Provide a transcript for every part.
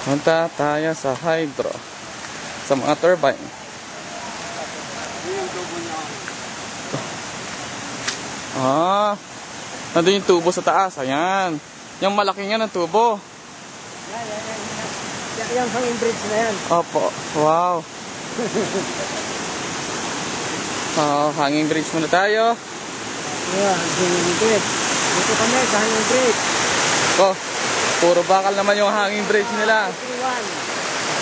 Punta tayo sa hydro. Sa mga turbine. Nandun yung tubo sa taas. Ayan. Yung malaking yan ang tubo. Yung hanging bridge na yan. Opo. Wow. Hanging bridge muna tayo. Yeah, hanging bridge. Dito kami sa hanging bridge. Puro bakal naman yung hanging bridge nila.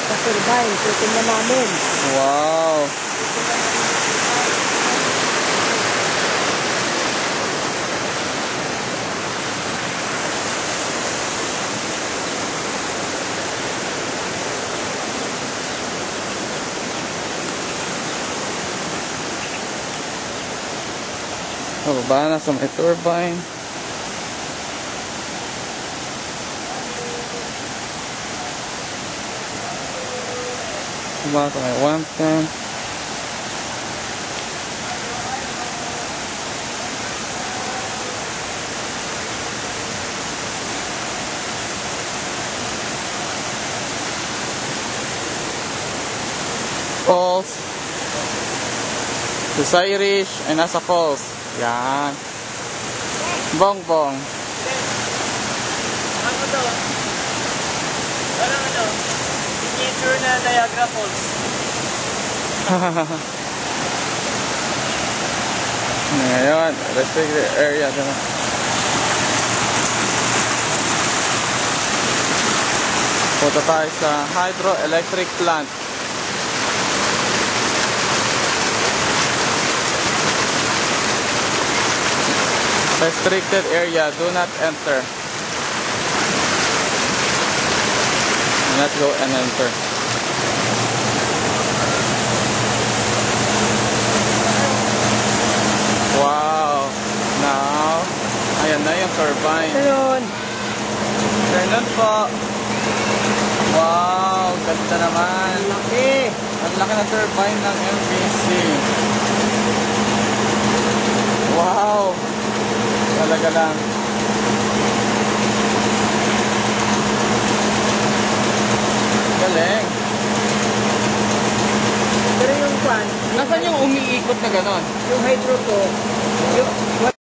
Sa turbine, titingnan namin. Wow. Baba na sa may turbine. Baba sa may 110. Falls. Sa Irish ay nasa falls. Yan. Bongbong. Ano to? Ano? Signature na Niagara Falls. Ngayon, restricted area na. Punta tayo sa hydroelectric plant. Restricted area, do not enter. Let's go and enter. Wow. Now, ayan na yung turbine. Ayun. Turn on po. Wow, ganda naman. Laki. Ang laki ng turbine ng MPC. Wow. Talaga lang. Galing. Pero yung fan, Nasaan yung umiikot na ganon? yung hydro ko, yung